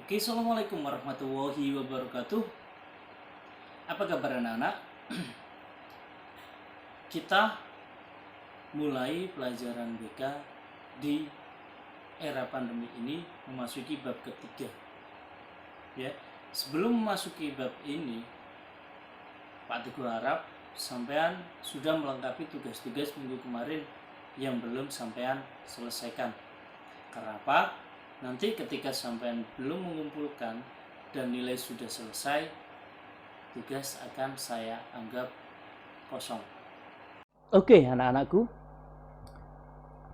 Oke, assalamualaikum warahmatullahi wabarakatuh. Apa kabar anak-anak? Kita mulai pelajaran BK di era pandemi ini memasuki bab ketiga. Ya, sebelum memasuki bab ini, Pak Teguh harap sampean sudah melengkapi tugas-tugas minggu kemarin yang belum sampean selesaikan. Karena apa? Nanti ketika sampean belum mengumpulkan dan nilai sudah selesai, tugas akan saya anggap kosong. Oke anak-anakku,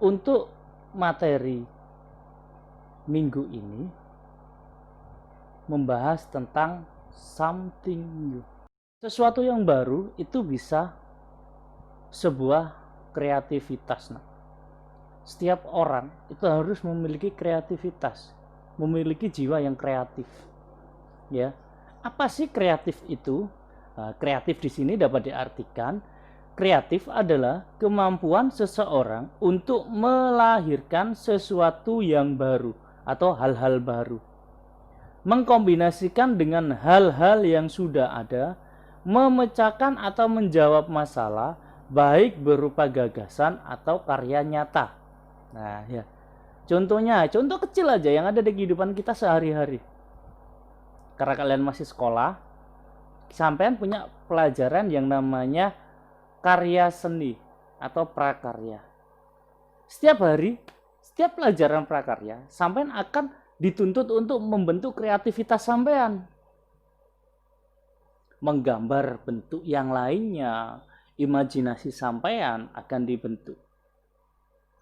untuk materi minggu ini membahas tentang something new. Sesuatu yang baru itu bisa sebuah kreativitas. Setiap orang itu harus memiliki kreativitas, memiliki jiwa yang kreatif. Ya, apa sih kreatif itu? Kreatif di sini dapat diartikan kreatif adalah kemampuan seseorang untuk melahirkan sesuatu yang baru atau hal-hal baru, mengkombinasikan dengan hal-hal yang sudah ada, memecahkan atau menjawab masalah baik berupa gagasan atau karya nyata. Nah, ya. Contohnya, contoh kecil aja yang ada di kehidupan kita sehari-hari. Karena kalian masih sekolah, sampean punya pelajaran yang namanya karya seni atau prakarya. Setiap hari, setiap pelajaran prakarya, sampean akan dituntut untuk membentuk kreativitas sampean. Menggambar bentuk yang lainnya, imajinasi sampean akan dibentuk.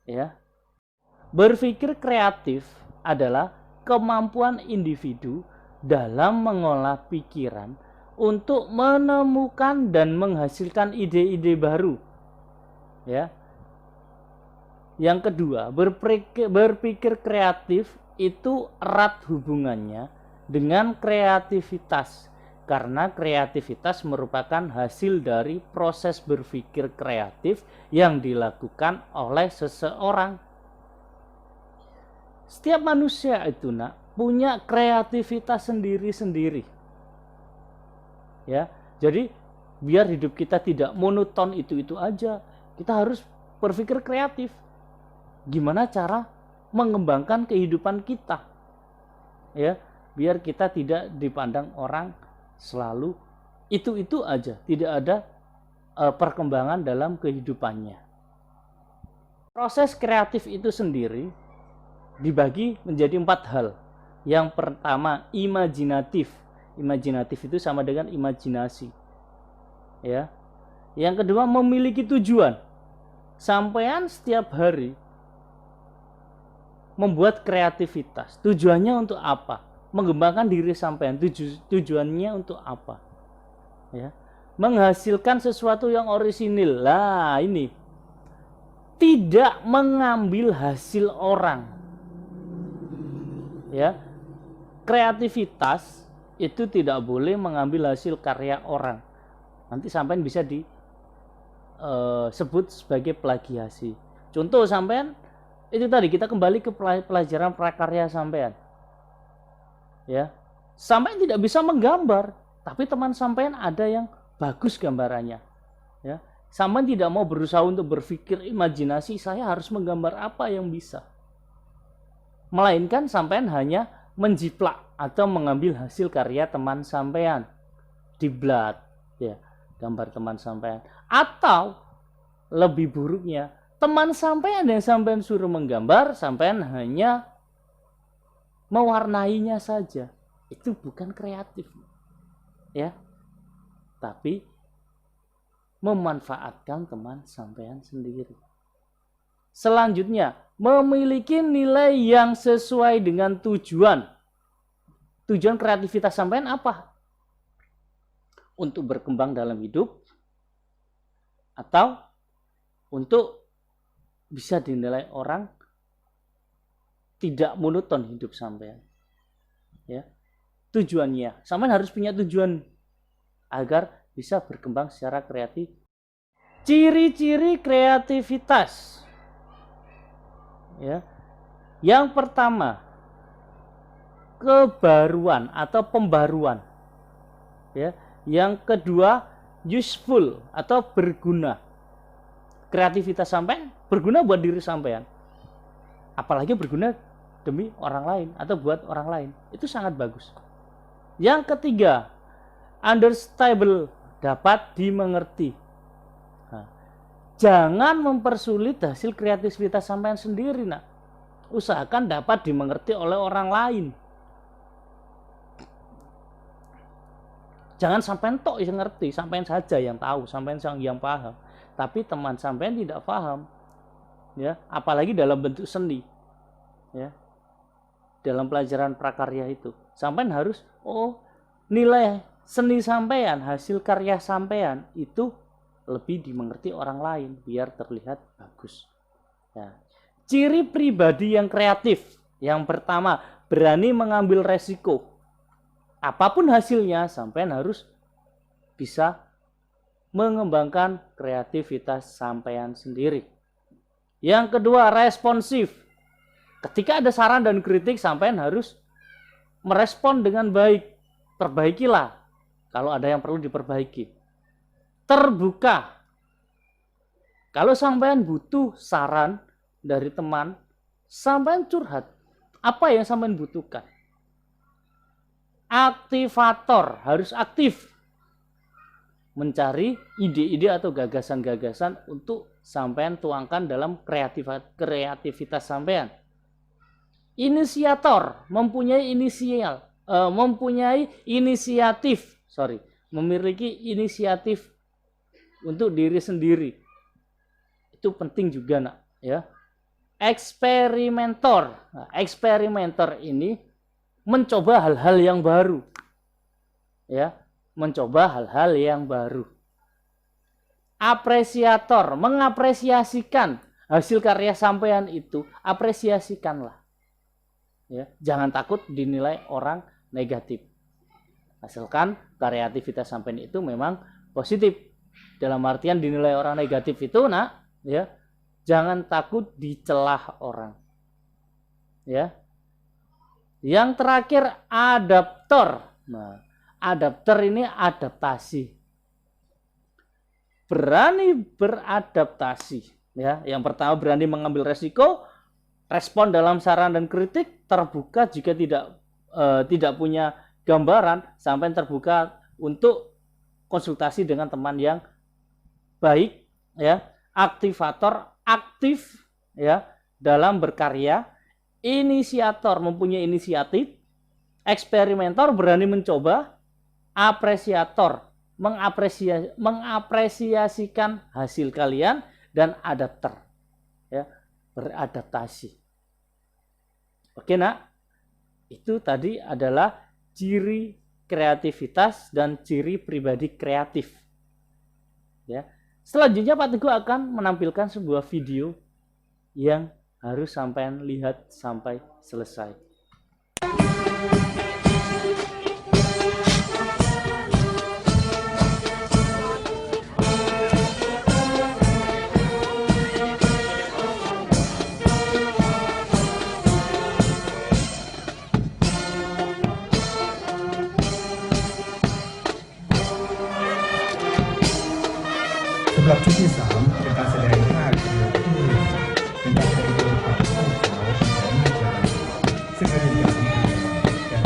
Ya. Berpikir kreatif adalah kemampuan individu dalam mengolah pikiran untuk menemukan dan menghasilkan ide-ide baru. Ya. Yang kedua, berpikir kreatif itu erat hubungannya dengan kreativitas, karena kreativitas merupakan hasil dari proses berpikir kreatif yang dilakukan oleh seseorang. Setiap manusia itu punya kreativitas sendiri-sendiri. Ya, jadi biar hidup kita tidak monoton itu aja, kita harus berpikir kreatif. Gimana cara mengembangkan kehidupan kita? Ya, biar kita tidak dipandang orang selalu itu aja, tidak ada perkembangan dalam kehidupannya. Proses kreatif itu sendiri dibagi menjadi 4 hal. Yang pertama, imajinatif. Imajinatif itu sama dengan imajinasi. Ya. Yang kedua, memiliki tujuan. Sampean setiap hari membuat kreativitas. Tujuannya untuk apa? Mengembangkan diri sampean. Tujuannya untuk apa? Ya. Menghasilkan sesuatu yang orisinil. Lah, ini tidak mengambil hasil orang. Ya, kreativitas itu tidak boleh mengambil hasil karya orang. Nanti sampean bisa disebut sebagai plagiasi. Contoh sampean itu tadi, kita kembali ke pelajaran prakarya sampean. Ya, sampean tidak bisa menggambar, tapi teman sampean ada yang bagus gambarannya. Ya, sampean tidak mau berusaha untuk berpikir imajinasi, saya harus menggambar apa yang bisa. Melainkan sampean hanya menjiplak atau mengambil hasil karya teman sampean di blad, ya, gambar teman sampean. Atau lebih buruknya, teman sampean yang sampean suruh menggambar, sampean hanya mewarnainya saja. Itu bukan kreatif, ya, tapi memanfaatkan teman sampean sendiri. Selanjutnya, memiliki nilai yang sesuai dengan tujuan. Tujuan kreativitas sampean apa? Untuk berkembang dalam hidup atau untuk bisa dinilai orang tidak monoton hidup sampean. Ya. Tujuannya, sampean harus punya tujuan agar bisa berkembang secara kreatif. Ciri-ciri kreativitas. Ya. Yang pertama, kebaruan atau pembaruan. Ya. Yang kedua, useful atau berguna. Kreativitas sampean berguna buat diri sampean. Apalagi berguna demi orang lain atau buat orang lain. Itu sangat bagus. Yang ketiga, understandable, dapat dimengerti. Nah, jangan mempersulit hasil kreativitas sampean sendiri, nak. Usahakan dapat dimengerti oleh orang lain. Jangan sampean tok yang ngerti, sampean saja yang tahu, sampean yang paham. Tapi teman sampean tidak paham. Ya, apalagi dalam bentuk seni. Ya. Dalam pelajaran prakarya itu, sampean harus nilai seni sampean, hasil karya sampean itu lebih dimengerti orang lain biar terlihat bagus. Ya. Ciri pribadi yang kreatif. Yang pertama, berani mengambil resiko. Apapun hasilnya, sampean harus bisa mengembangkan kreativitas sampean sendiri. Yang kedua, responsif. Ketika ada saran dan kritik, sampean harus merespon dengan baik. Perbaikilah kalau ada yang perlu diperbaiki. Terbuka. Kalau sampean butuh saran dari teman, sampean curhat. Apa yang sampean butuhkan? Aktivator, harus aktif. Mencari ide-ide atau gagasan-gagasan untuk sampean tuangkan dalam kreativitas sampean. Inisiator, mempunyai memiliki inisiatif untuk diri sendiri. Itu penting juga, nak, ya. Eksperimenter. Nah, eksperimenter ini mencoba hal-hal yang baru. Ya, mencoba hal-hal yang baru. Apresiator, mengapresiasikan hasil karya sampean itu, apresiasikanlah. Ya, jangan takut dinilai orang negatif. Asalkan kreativitas sampean itu memang positif. Dalam artian dinilai orang negatif itu, nak, ya, jangan takut dicelah orang. Ya. Yang terakhir, adaptor. Nah, adaptor ini adaptasi. Berani beradaptasi. Ya, yang pertama berani mengambil resiko, respon dalam saran dan kritik, terbuka jika tidak punya gambaran, sampai terbuka untuk konsultasi dengan teman yang baik, ya. Aktivator, aktif, ya, dalam berkarya. Inisiator, mempunyai inisiatif. Eksperimenter, berani mencoba. Apresiator, mengapresiasikan hasil kalian. Dan adapter, ya, beradaptasi. Oke, nak, itu tadi adalah ciri kreativitas dan ciri pribadi kreatif. Ya, selanjutnya Pak Teguh akan menampilkan sebuah video yang harus sampean lihat sampai selesai.สำหรับชุดที่3เป็นการแสดงท่าเรือที่เป็นการแสดงโดยความเข้าขาวของอาจารย์ซึ่งเป็นอย่างแต่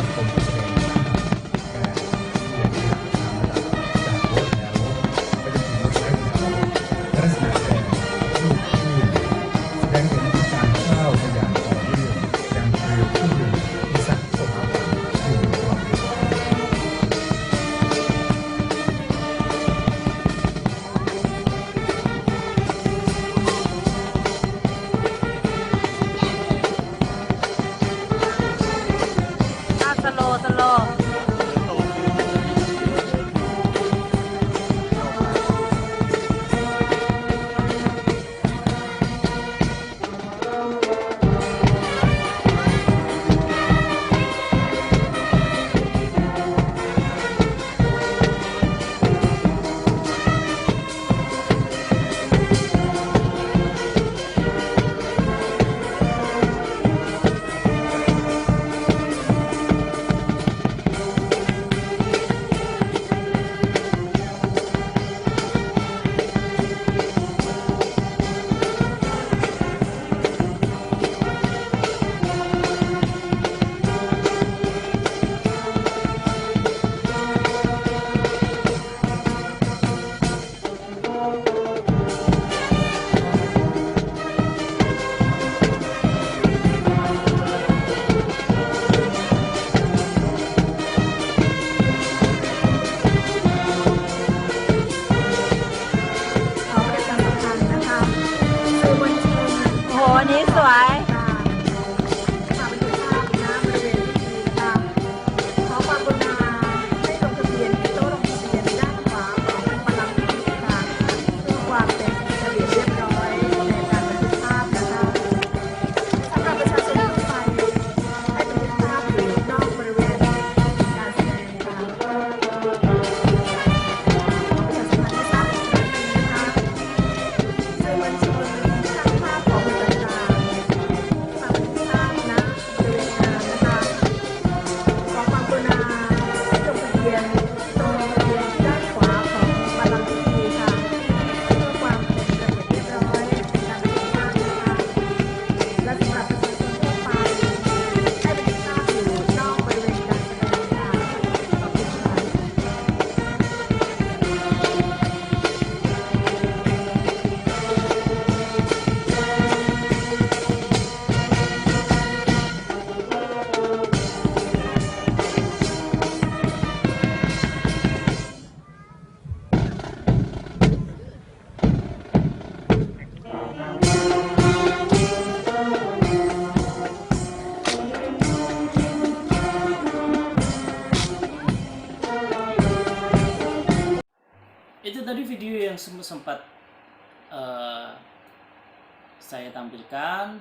saya tampilkan.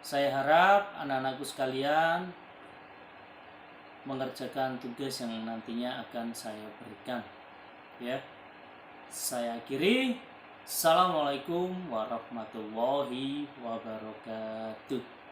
Saya harap anak-anakku sekalian mengerjakan tugas yang nantinya akan saya berikan. Ya, saya akhiri. Assalamualaikum warahmatullahi wabarakatuh.